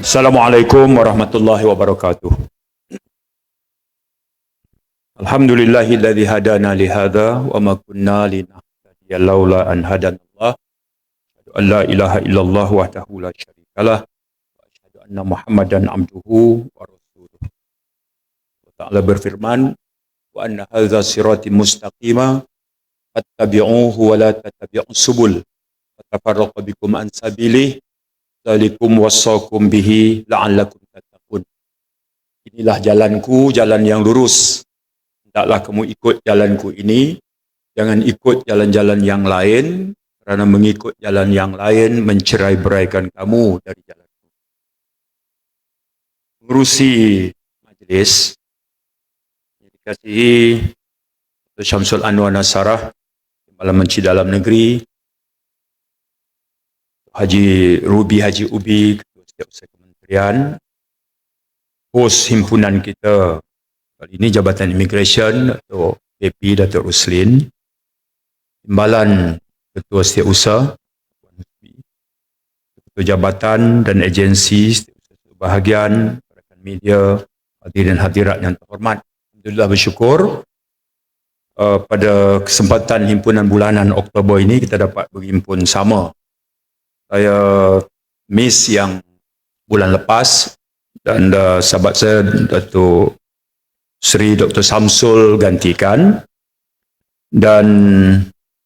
Assalamualaikum warahmatullahi wabarakatuh. Alhamdulillahilladzi hadana li hadza wa ma kunna linahtadiya laula an hadanallah. Asyhadu an la ilaha illallah wahdahu la syarikalah wa asyhadu anna Muhammadan abduhu wa rasuluh. Allah Ta'ala berfirman, wa anna hadza sirati mustaqima fattabi'uhu wa la tattabi'us subul fatafarraqu bikum an sabilihi dzalikum wassaqum bihi la'allakum tattaqun. Inilah jalanku, jalan yang lurus. Hendaklah kamu ikut jalanku ini, jangan ikut jalan-jalan yang lain, kerana mengikut jalan yang lain mencerai-beraikan kamu dari jalanku. Mengurusi majlis yang dikasihi Dr. Syamsul Anwar Nasarah, Kepala Menteri Dalam Negeri, Haji Ruby Haji Ubi, Ketua Setiausaha Kementerian, hos himpunan kita kali ini Jabatan Immigration, Dato' PP Dato' Ruslin, Timbalan Ketua Setiausaha, Ketua Jabatan dan Agensi Setiausaha Bahagian, rakan media, hadirin hadirat yang terhormat. Alhamdulillah bersyukur pada kesempatan himpunan bulanan Oktober ini kita dapat berhimpun sama. Saya miss yang bulan lepas dan sahabat saya Datuk Seri Dr. Samsul gantikan, dan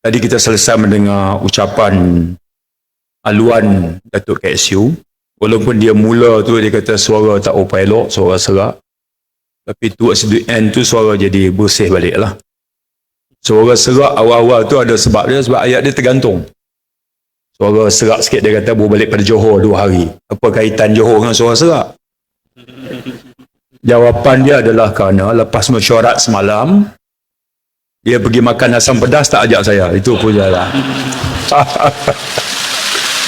tadi kita selesai mendengar ucapan aluan Datuk KSU. Walaupun dia mula tu dia kata suara tak apa elok, suara serak, tapi towards the end tu suara jadi bersih balik lah. Suara serak awal-awal tu ada sebab dia, sebab ayat dia tergantung. Suara serak sikit dia kata baru balik pada Johor 2 hari. Apa kaitan Johor dengan suara serak? Jawapan dia adalah kerana lepas mesyuarat semalam, dia pergi makan asam pedas tak ajak saya. Itu punca lah.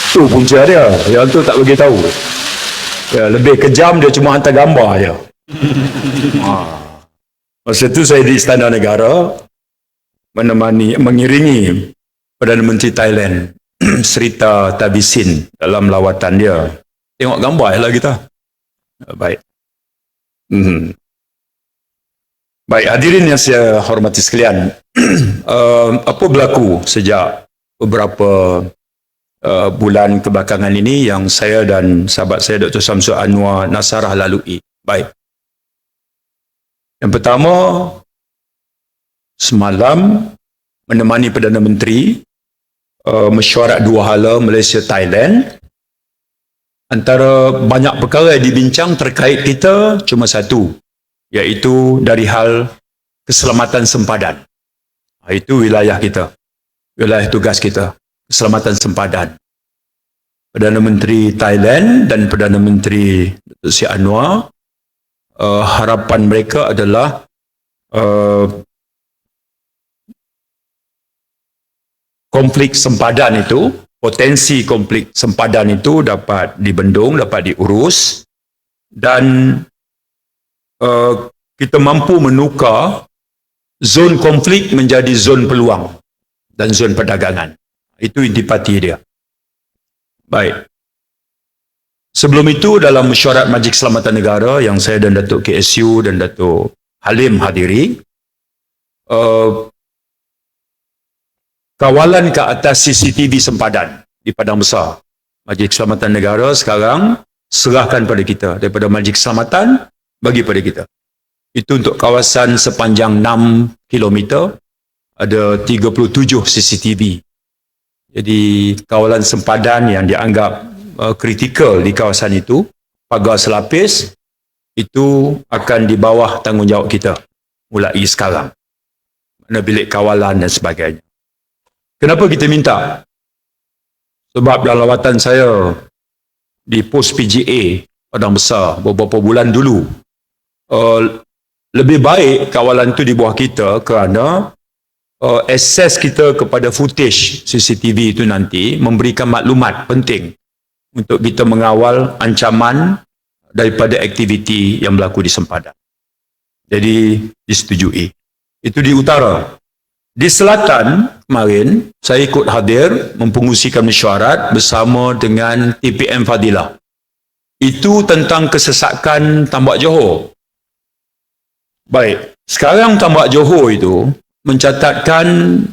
Itu punca dia. Yang tu tak bagi tahu. Ya, lebih kejam dia cuma hantar gambar je. Masa tu saya di Istana Negara mengiringi Perdana Menteri Thailand Srettha Thavisin dalam lawatan dia. Tengok gambar lah kita. Baik. Baik, hadirin yang saya hormati sekalian. Apa berlaku sejak beberapa bulan kebelakangan ini yang saya dan sahabat saya Dr. Syamsul Anwar Nasarah lalui? Baik. Yang pertama, semalam menemani Perdana Menteri mesyuarat 2 hala Malaysia-Thailand. Antara banyak perkara yang dibincang terkait kita cuma satu, iaitu dari hal keselamatan sempadan. Itu wilayah kita, wilayah tugas kita, keselamatan sempadan. Perdana Menteri Thailand dan Perdana Menteri Dr. Sri Anwar, harapan mereka adalah konflik sempadan itu, potensi konflik sempadan itu dapat dibendung, dapat diurus, dan kita mampu menukar zon konflik menjadi zon peluang dan zon perdagangan. Itu intipati dia. Baik. Sebelum itu, dalam mesyuarat Majlis Keselamatan Negara yang saya dan Datuk KSU dan Datuk Halim hadiri, kawalan ke atas CCTV sempadan di Padang Besar. Majlis Keselamatan Negara sekarang serahkan pada kita. Daripada Majlis Keselamatan, bagi pada kita. Itu untuk kawasan sepanjang 6 km, ada 37 CCTV. Jadi kawalan sempadan yang dianggap kritikal di kawasan itu, pagar selapis, itu akan di bawah tanggungjawab kita mulai sekarang. Mana bilik kawalan dan sebagainya. Kenapa kita minta? Sebab dalam lawatan saya di pos PGA Padang Besar beberapa bulan dulu, lebih baik kawalan itu di bawah kita kerana akses kita kepada footage CCTV itu nanti memberikan maklumat penting untuk kita mengawal ancaman daripada aktiviti yang berlaku di sempadan. Jadi disetujui. Itu di utara. Di selatan, kemarin, saya ikut hadir mempengusikan mesyuarat bersama dengan TPM Fadilah. Itu tentang kesesakan Tambak Johor. Baik, sekarang Tambak Johor itu mencatatkan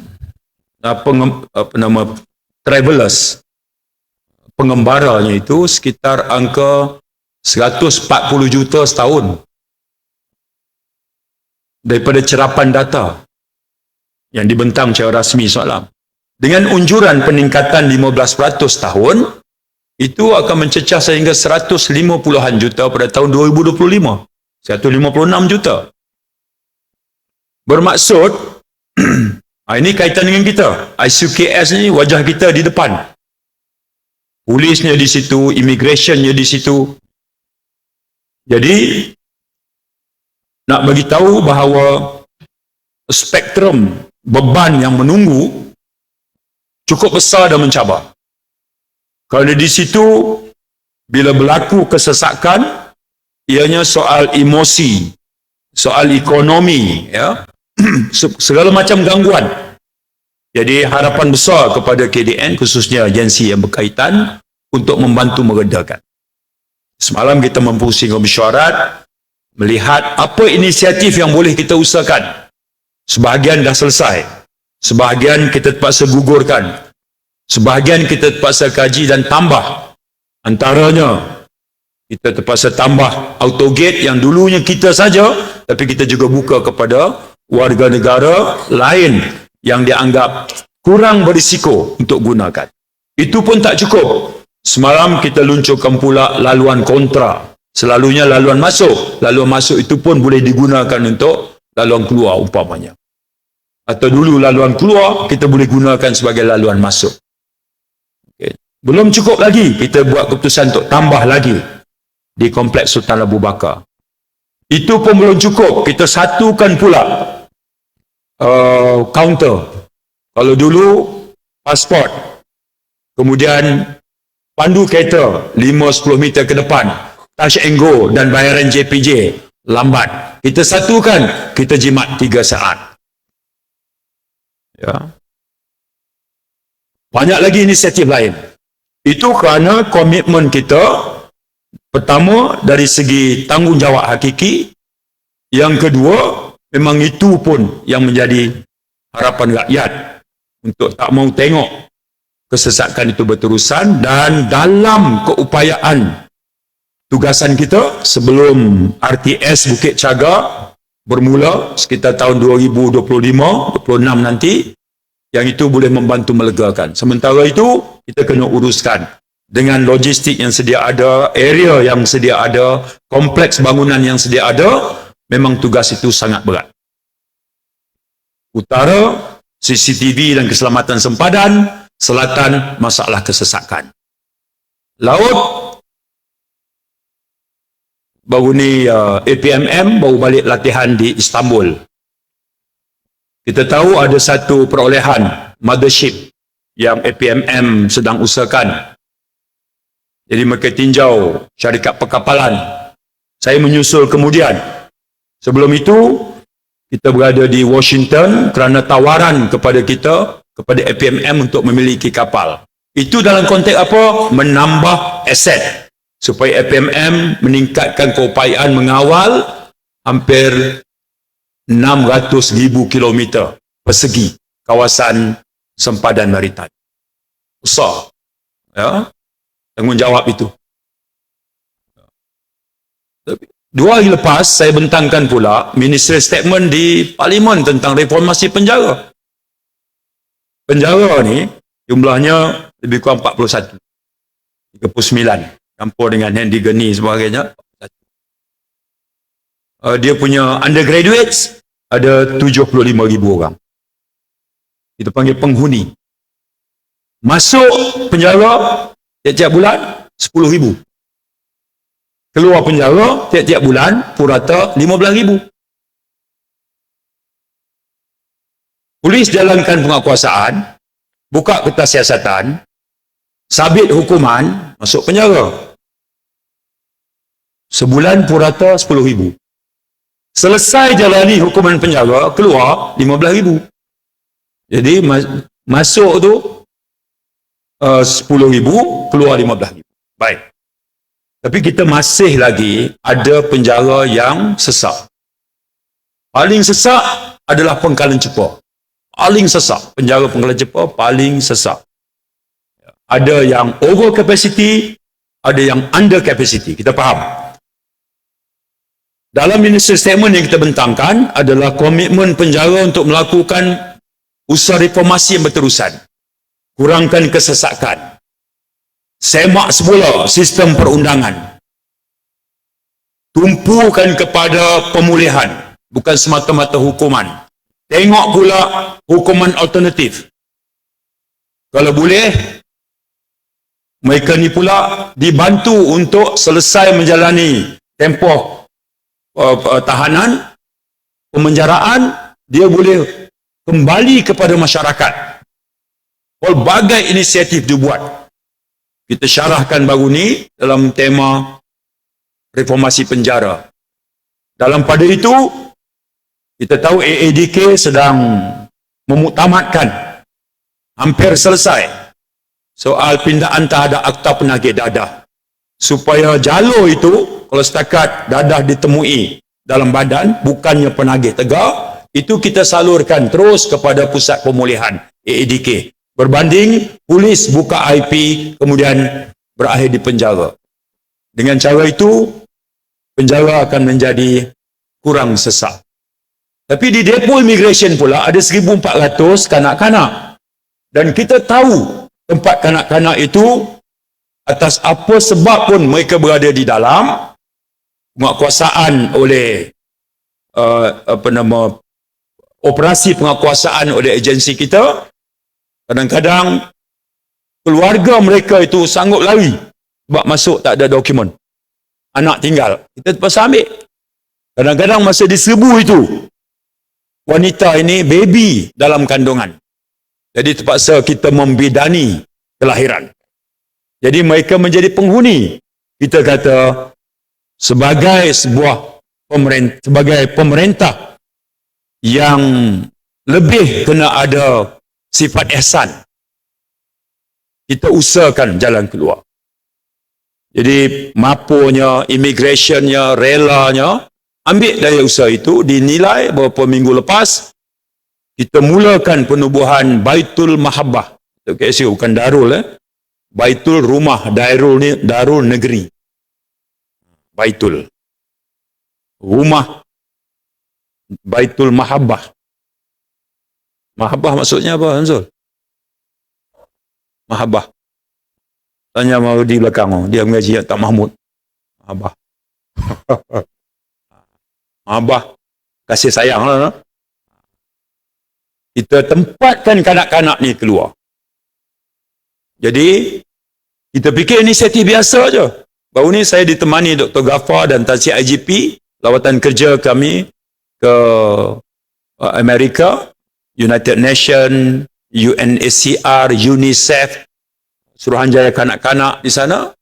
travelers, pengembaranya itu sekitar angka 140 juta setahun daripada cerapan data yang dibentang secara rasmi semalam. Dengan unjuran peningkatan 15% tahun, itu akan mencecah sehingga 150-an juta pada tahun 2025. 156 juta. Bermaksud, ini kaitan dengan kita. ICQS ni wajah kita di depan. Polisnya di situ, immigrationnya di situ. Jadi, nak bagi tahu bahawa spektrum beban yang menunggu cukup besar dan mencabar. Kerana di situ, bila berlaku kesesakan, ianya soal emosi, soal ekonomi, ya, segala macam gangguan. Jadi harapan besar kepada KDN, khususnya agensi yang berkaitan, untuk membantu meredakan. Semalam kita mempunyai mesyuarat, melihat apa inisiatif yang boleh kita usahakan. Sebahagian dah selesai, sebahagian kita terpaksa gugurkan, sebahagian kita terpaksa kaji dan tambah. Antaranya, kita terpaksa tambah autogate yang dulunya kita saja, tapi kita juga buka kepada warga negara lain yang dianggap kurang berisiko untuk gunakan. Itu pun tak cukup. Semalam kita luncurkan pula laluan kontra. Selalunya laluan masuk. Laluan masuk itu pun boleh digunakan untuk laluan keluar umpamanya. Atau dulu laluan keluar, kita boleh gunakan sebagai laluan masuk. Okay. Belum cukup lagi, kita buat keputusan untuk tambah lagi di Kompleks Sultan Abu Bakar. Itu pun belum cukup, kita satukan pula kaunter. Kalau dulu, pasport. Kemudian, pandu kereta 5-10 meter ke depan. Touch and go dan bayaran JPJ lambat. Kita satukan, kita jimat 3 saat. Ya. Banyak lagi inisiatif lain. Itu kerana komitmen kita, pertama dari segi tanggungjawab hakiki, yang kedua memang itu pun yang menjadi harapan rakyat untuk tak mau tengok kesesakan itu berterusan. Dan dalam keupayaan tugasan kita sebelum RTS Bukit Cagar bermula sekitar tahun 2025-26 nanti, yang itu boleh membantu melegakan. Sementara itu, kita kena uruskan dengan logistik yang sedia ada, area yang sedia ada, kompleks bangunan yang sedia ada. Memang tugas itu sangat berat. Utara, CCTV dan keselamatan sempadan. Selatan, masalah kesesakan. Laut, baru ni APMM baru balik latihan di Istanbul. Kita tahu ada satu perolehan mothership yang APMM sedang usahakan. Jadi mereka tinjau syarikat perkapalan. Saya menyusul kemudian. Sebelum itu, kita berada di Washington kerana tawaran kepada kita, kepada APMM untuk memiliki kapal. Itu dalam konteks apa? Menambah aset. Supaya APMM meningkatkan keupayaan mengawal hampir 600,000 kilometer persegi kawasan sempadan maritime. Besar. Ya? Tanggungjawab itu. 2 hari lepas, saya bentangkan pula ministerial statement di Parlimen tentang reformasi penjara. Penjara ni, jumlahnya lebih kurang 41. 39. Campur dengan Handy-Gurney sebagainya. Dia punya undergraduates ada 75,000 orang. Kita panggil penghuni. Masuk penjara tiap-tiap bulan 10,000. Keluar penjara tiap-tiap bulan purata 15,000. Polis jalankan penguatkuasaan, buka kertas siasatan, sabit hukuman, masuk penjara. Sebulan purata 10,000. Selesai jalani hukuman penjara, keluar 15,000. Jadi masuk tu 10,000, keluar 15,000. Baik. Tapi kita masih lagi ada penjara yang sesak. Paling sesak adalah Pengkalan Cepa. Paling sesak. Penjara Pengkalan Cepa paling sesak. Ada yang over capacity, ada yang under capacity. Kita faham. Dalam ministry statement yang kita bentangkan adalah komitmen penjara untuk melakukan usaha reformasi yang berterusan. Kurangkan kesesakan. Semak semula sistem perundangan. Tumpukan kepada pemulihan, bukan semata-mata hukuman. Tengok pula hukuman alternatif. Kalau boleh, mereka ni pula dibantu untuk selesai menjalani tempoh tahanan, pemenjaraan, dia boleh kembali kepada masyarakat. Pelbagai inisiatif dibuat. Kita syarahkan baru ni dalam tema reformasi penjara. Dalam pada itu, kita tahu AADK sedang memuktamadkan, hampir selesai, soal pindaan terhadap Akta Penagih Dadah. Supaya jalur itu, kalau setakat dadah ditemui dalam badan, bukannya penagih tegar, itu kita salurkan terus kepada Pusat Pemulihan AADK. Berbanding polis buka IP kemudian berakhir di penjara. Dengan cara itu, penjara akan menjadi kurang sesak. Tapi di depo immigration pula ada 1,400 kanak-kanak. Dan kita tahu tempat kanak-kanak itu atas apa sebab pun mereka berada di dalam, penguatkuasaan oleh operasi penguatkuasaan oleh agensi kita. Kadang-kadang keluarga mereka itu sanggup lari sebab masuk tak ada dokumen. Anak tinggal. Kita terpaksa ambil. Kadang-kadang masa diserbu itu, wanita ini baby dalam kandungan. Jadi terpaksa kita membidani kelahiran. Jadi mereka menjadi penghuni. Kita kata sebagai sebuah pemerintah yang lebih kena ada sifat ihsan, kita usahakan jalan keluar. Jadi mapunya, immigrationnya, relanya, ambil dari usaha itu, dinilai beberapa minggu lepas, kita mulakan penubuhan Baitul Mahabbah. KSU bukan Darul, Baitul Rumah, Darul Negeri. Baitul. Rumah Baitul Mahabbah. Mahabbah maksudnya apa, Hanzul? Mahabbah. Tanya mau di belakang, dia mengaji tak Mahmud. Mahabbah. Mahabbah. Kasih sayang lah. Kita tempatkan kanak-kanak ni keluar. Jadi, kita fikir inisiatif biasa je. Baru ni saya ditemani Dr. Ghaffar dan Tan Sri IGP, lawatan kerja kami ke Amerika, United Nations, UNHCR, UNICEF, Suruhanjaya Kanak-Kanak di sana.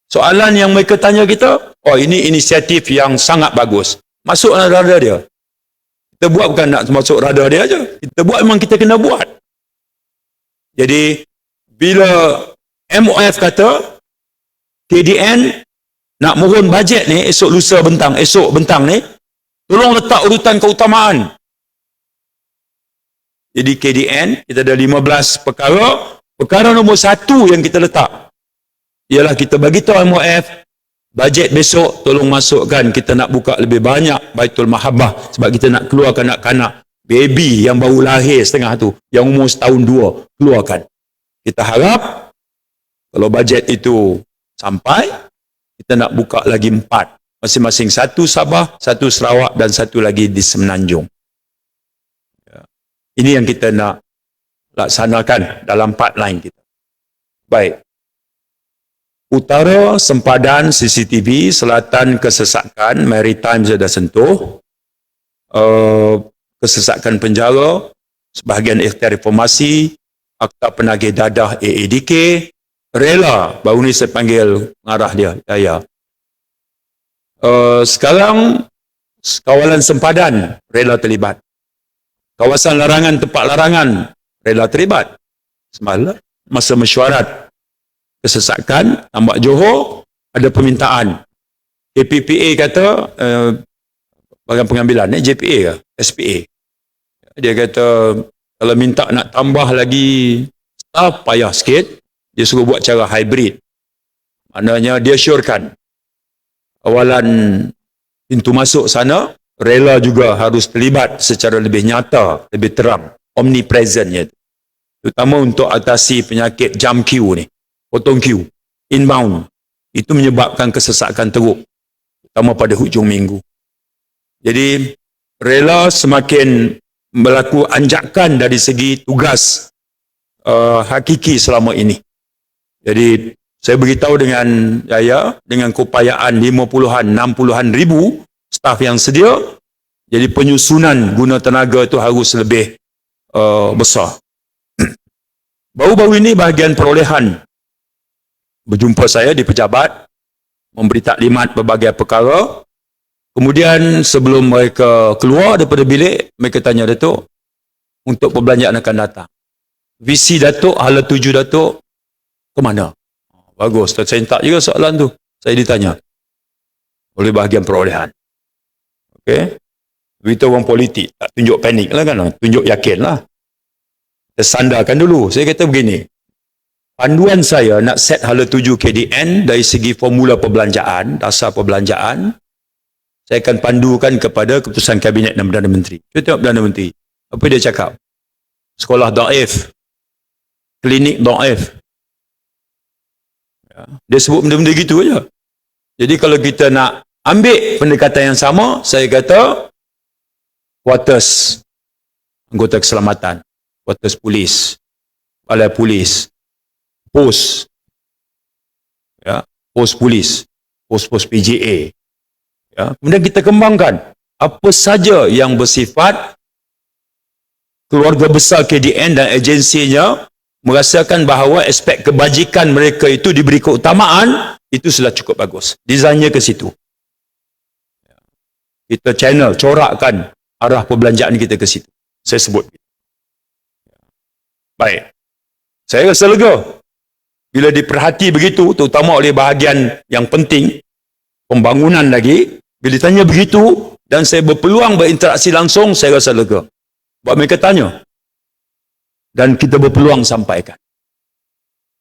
Soalan yang mereka tanya kita, oh ini inisiatif yang sangat bagus. Masuk radar dia. Kita buat bukan nak masuk radar dia aja. Kita buat memang kita kena buat. Jadi, bila MOF kata, KDN nak mohon bajet ni, esok bentang ni, tolong letak urutan keutamaan. Jadi KDN, kita ada 15 perkara. Perkara nombor 1 yang kita letak, ialah kita bagi tahu MOF, bajet besok tolong masukkan, kita nak buka lebih banyak Baitul Mahabbah, sebab kita nak keluar kanak-kanak, baby yang baru lahir setengah tu, yang umur setahun 2, keluarkan. Kita harap, kalau bajet itu sampai, kita nak buka lagi 4. Masing-masing 1 Sabah, 1 Sarawak dan 1 lagi di Semenanjung. Ini yang kita nak laksanakan dalam pipeline kita. Baik. Utara sempadan CCTV, selatan kesesakan, maritime saya dah sentuh, kesesakan penjara, sebahagian ikhtiar reformasi, Akta Penagih Dadah AADK, rela, baru ni saya panggil pengarah dia, Yaya. Sekarang, kawalan sempadan, rela terlibat. Kawasan larangan, tempat larangan, rela terlibat. Semalam, masa mesyuarat kesesakan, Tambak Johor, ada permintaan. KPPA kata, bahagian pengambilan, JPA ke? SPA. Dia kata, kalau minta nak tambah lagi staff, payah sikit. Dia suruh buat cara hybrid. Maknanya dia syorkan awalan pintu masuk sana, rela juga harus terlibat secara lebih nyata, lebih terang, omnipresentnya. Terutama untuk atasi penyakit jam queue ni, potong queue, inbound. Itu menyebabkan kesesakan teruk, terutama pada hujung minggu. Jadi, rela semakin berlaku anjakan dari segi tugas hakiki selama ini. Jadi, saya beritahu dengan Yaya, dengan keupayaan 50-an, 60-an ribu staf yang sedia, jadi penyusunan guna tenaga itu harus lebih besar. Baru-baru ini bahagian perolehan berjumpa saya di pejabat, memberi taklimat berbagai perkara. Kemudian sebelum mereka keluar daripada bilik, mereka tanya Datuk, untuk perbelanjaan akan datang. Visi Datuk, hala tuju Datuk, ke mana? Bagus, saya tak juga soalan tu. Saya ditanya oleh bahagian perolehan. Okey. Berita orang politik, tak tunjuk panik lah kan, tunjuk yakin lah. Kita sandarkan dulu. Saya kata begini, panduan saya nak set hala tuju KDN dari segi formula perbelanjaan, dasar perbelanjaan, saya akan pandukan kepada keputusan Kabinet dan Perdana Menteri. Kita tengok Perdana Menteri. Apa dia cakap? Sekolah daif, klinik daif. Dia sebut benda-benda gitu aja. Jadi kalau kita nak ambil pendekatan yang sama, saya kata quarters anggota keselamatan, quarters polis, balai polis, pos, ya, pos polis, pos-pos PJA. Ya, kemudian kita kembangkan apa saja yang bersifat keluarga besar KDN dan agensinya merasakan bahawa aspek kebajikan mereka itu diberi keutamaan, itu sudah cukup bagus. Desainnya ke situ. Kita channel, corakkan arah perbelanjaan kita ke situ. Saya sebut. Baik. Saya rasa lega. Bila diperhati begitu, terutama oleh bahagian yang penting, pembangunan lagi, bila ditanya begitu, dan saya berpeluang berinteraksi langsung, saya rasa lega. Sebab mereka tanya. Dan kita berpeluang sampaikan.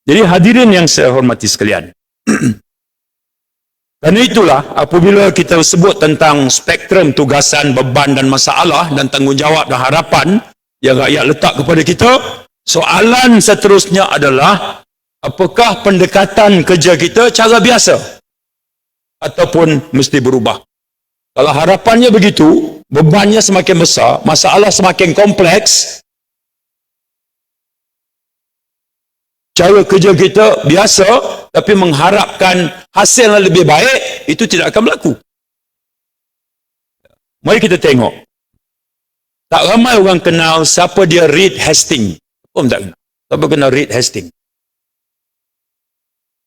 Jadi hadirin yang saya hormati sekalian. Kerana itulah apabila kita sebut tentang spektrum tugasan, beban dan masalah dan tanggungjawab dan harapan yang rakyat letak kepada kita, soalan seterusnya adalah apakah pendekatan kerja kita cara biasa ataupun mesti berubah. Kalau harapannya begitu, bebannya semakin besar, masalah semakin kompleks, cara kerja kita biasa, tapi mengharapkan hasil yang lebih baik, itu tidak akan berlaku. Mari kita tengok. Tak ramai orang kenal siapa dia Reed Hastings. Apa tak kenal? Siapa kenal Reed Hastings?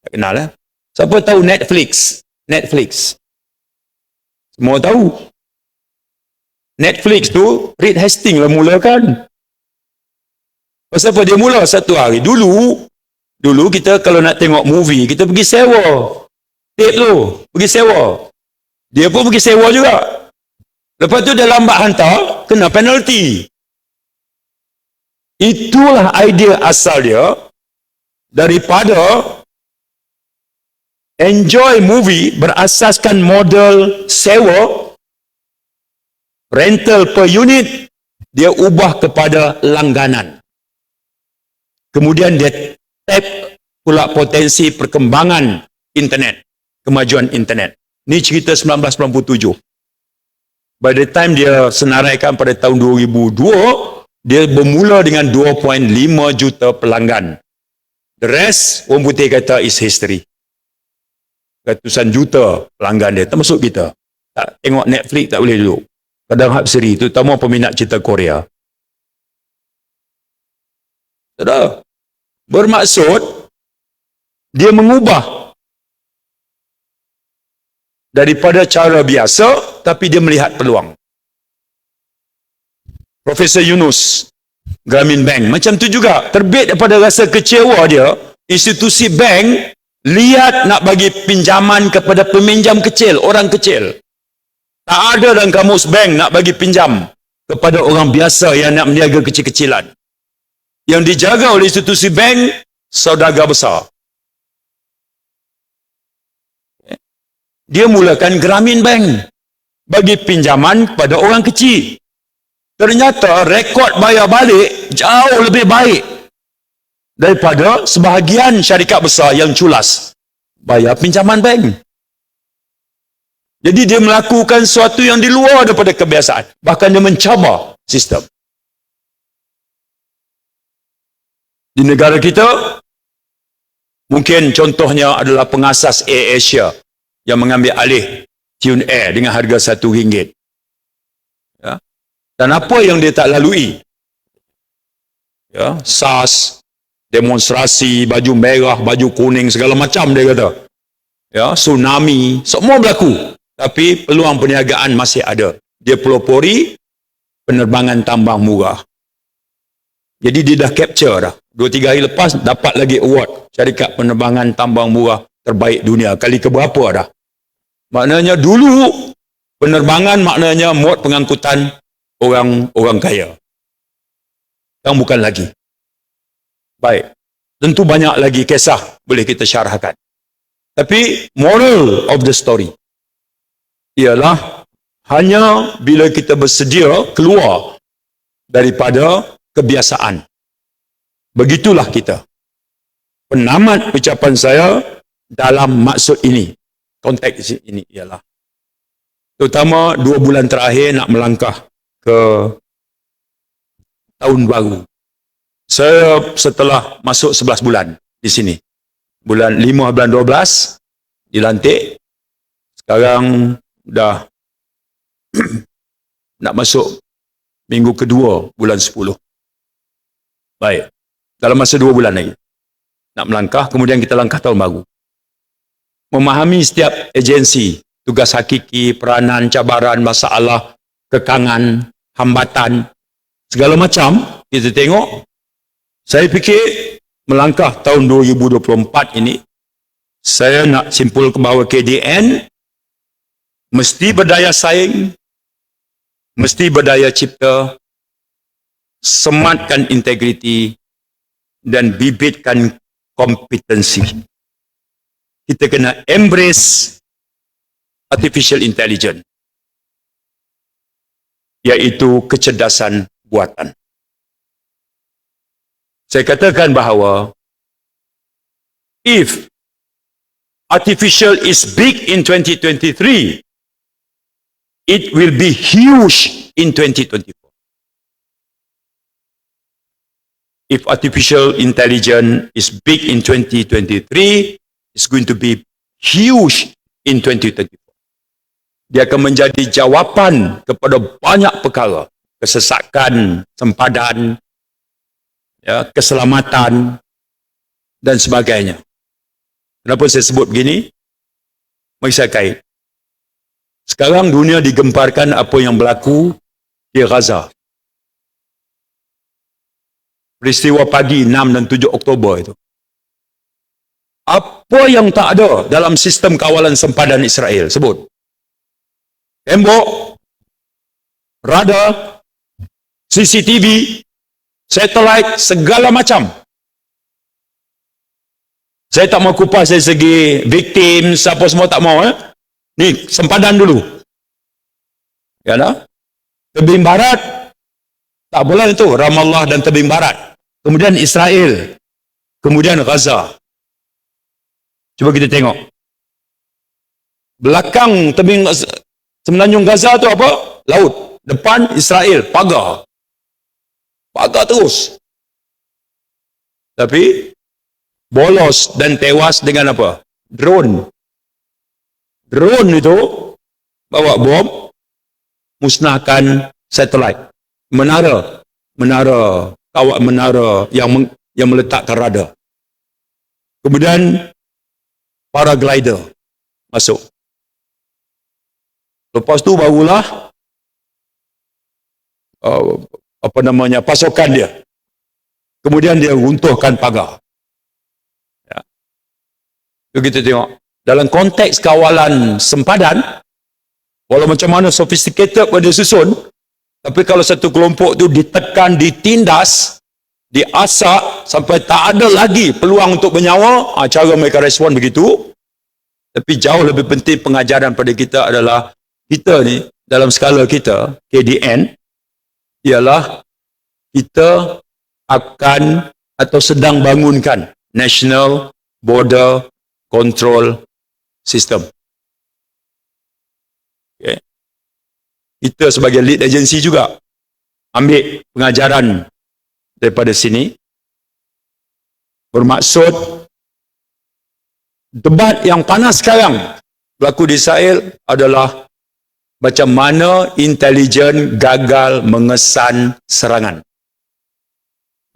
Tak kenal lah. Siapa tahu Netflix? Netflix. Semua tahu. Netflix tu, Reed Hastings lah mulakan. Pasal apa dia mula? Satu hari. Dulu kita kalau nak tengok movie, kita pergi sewa. Tape tu, pergi sewa. Dia pun pergi sewa juga. Lepas tu dia lambat hantar, kena penalti. Itulah idea asal dia daripada enjoy movie berasaskan model sewa, rental per unit, dia ubah kepada langganan. Kemudian dia tap pula potensi perkembangan internet, kemajuan internet. Ini cerita 1997. By the time dia senaraikan pada tahun 2002, dia bermula dengan 2.5 juta pelanggan. The rest, orang putih kata is history. Ratusan juta pelanggan dia, termasuk kita. Tak tengok Netflix tak boleh duduk. Kadang hapsiri, terutama peminat cerita Korea. Sudah. Bermaksud, dia mengubah daripada cara biasa, tapi dia melihat peluang. Profesor Yunus, Grameen Bank, macam tu juga. Terbit daripada rasa kecewa dia, institusi bank Lihat nak bagi pinjaman kepada peminjam kecil, orang kecil. Tak ada dalam kamus bank nak bagi pinjam kepada orang biasa yang nak meniaga kecil-kecilan. Yang dijaga oleh institusi bank, saudagar besar. Dia mulakan Grameen Bank bagi pinjaman kepada orang kecil. Ternyata rekod bayar balik jauh lebih baik daripada sebahagian syarikat besar yang culas bayar pinjaman bank. Jadi dia melakukan sesuatu yang di luar daripada kebiasaan. Bahkan dia mencabar sistem. Di negara kita, mungkin contohnya adalah pengasas AirAsia yang mengambil alih Tune Air dengan harga RM1. Ya. Dan apa yang dia tak lalui? Ya, SARS, demonstrasi, baju merah, baju kuning, segala macam dia kata. Ya, tsunami, semua berlaku. Tapi peluang perniagaan masih ada. Dia pelopori penerbangan tambang murah. Jadi dia dah capture dah. 2-3 hari lepas dapat lagi award syarikat penerbangan tambang murah terbaik dunia. Kali keberapa dah? Maknanya dulu penerbangan maknanya mod pengangkutan orang kaya. Yang bukan lagi. Baik. Tentu banyak lagi kisah boleh kita syarahkan. Tapi moral of the story ialah hanya bila kita bersedia keluar daripada kebiasaan. Begitulah kita. Penamat ucapan saya dalam maksud ini, konteks ini ialah terutama 2 bulan terakhir nak melangkah ke tahun baru. Saya setelah masuk 11 bulan di sini. Bulan 5, bulan 12 dilantik. Sekarang dah nak masuk minggu kedua bulan 10. Baik. Dalam masa 2 bulan lagi. Nak melangkah, kemudian kita langkah tahun baru. Memahami setiap agensi, tugas hakiki, peranan, cabaran, masalah, kekangan, hambatan, segala macam, kita tengok. Saya fikir melangkah tahun 2024 ini, saya nak simpul ke bawah KDN, mesti berdaya saing, mesti berdaya cipta, sematkan integriti, dan bibitkan kompetensi. Kita kena embrace artificial intelligence, iaitu kecerdasan buatan. Saya katakan bahawa if artificial is big in 2023, it will be huge in 2024. If artificial intelligence is big in 2023, it's going to be huge in 2024. Dia akan menjadi jawapan kepada banyak perkara. Kesesakan, sempadan, ya, keselamatan, dan sebagainya. Kenapa saya sebut begini? Mari saya kait. Sekarang dunia digemparkan apa yang berlaku di Gaza. Peristiwa pagi 6 dan 7 Oktober itu. Apa yang tak ada dalam sistem kawalan sempadan Israel? Sebut. Tembok, radar, CCTV, satelit, segala macam. Saya tak mau kupas dari segi victim, siapa semua tak mau. Ni, sempadan dulu. Ya tak? Tebing Barat, tak boleh itu, Ramallah dan Tebing Barat. Kemudian Israel. Kemudian Gaza. Cuba kita tengok. Belakang tebing semenanjung Gaza tu apa? Laut. Depan Israel, pagar. Pagar terus. Tapi bolos dan tewas dengan apa? Drone. Drone itu bawa bom, musnahkan satelit. Menara yang meletakkan radar. Kemudian paraglider masuk. Lepas tu barulah pasukan dia. Kemudian dia runtuhkan pagar. Ya. Jom kita tengok. Dalam konteks kawalan sempadan, walau macam mana sophisticated pun dia susun, tapi kalau satu kelompok tu ditekan, ditindas, diasak sampai tak ada lagi peluang untuk bernyawa, cara mereka respon begitu. Tapi jauh lebih penting pengajaran pada kita adalah kita ni dalam skala kita KDN ialah kita akan atau sedang bangunkan National Border Control System. Okay. Kita sebagai lead agency juga ambil pengajaran daripada sini, bermaksud debat yang panas sekarang berlaku di Israel adalah macam mana intelijen gagal mengesan serangan.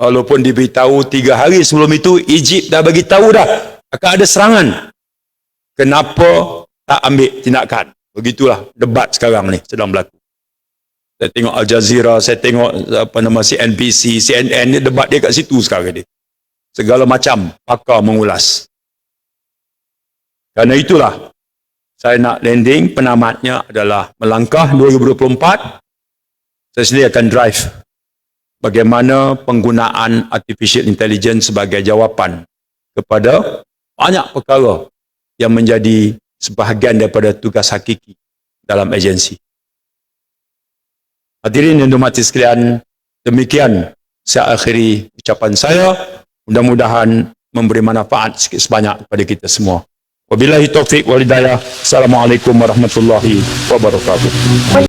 Walaupun diberitahu 3 hari sebelum itu, Egypt dah bagi tahu dah akan ada serangan. Kenapa tak ambil tindakan? Begitulah debat sekarang ni sedang berlaku. Saya tengok Al Jazeera, saya tengok CNBC, CNN, ni debat dia kat situ sekarang ni. Segala macam pakar mengulas. Kerana itulah saya nak landing, penamatnya adalah melangkah 2024. Saya sendiri akan drive bagaimana penggunaan artificial intelligence sebagai jawapan kepada banyak perkara yang menjadi sebahagian daripada tugas hakiki dalam agensi. Hadirin yang dihormati sekalian, demikian saya akhiri ucapan saya. Mudah-mudahan memberi manfaat sikit sebanyak kepada kita semua. Wabillahi taufiq wal hidayah. Assalamualaikum warahmatullahi wabarakatuh.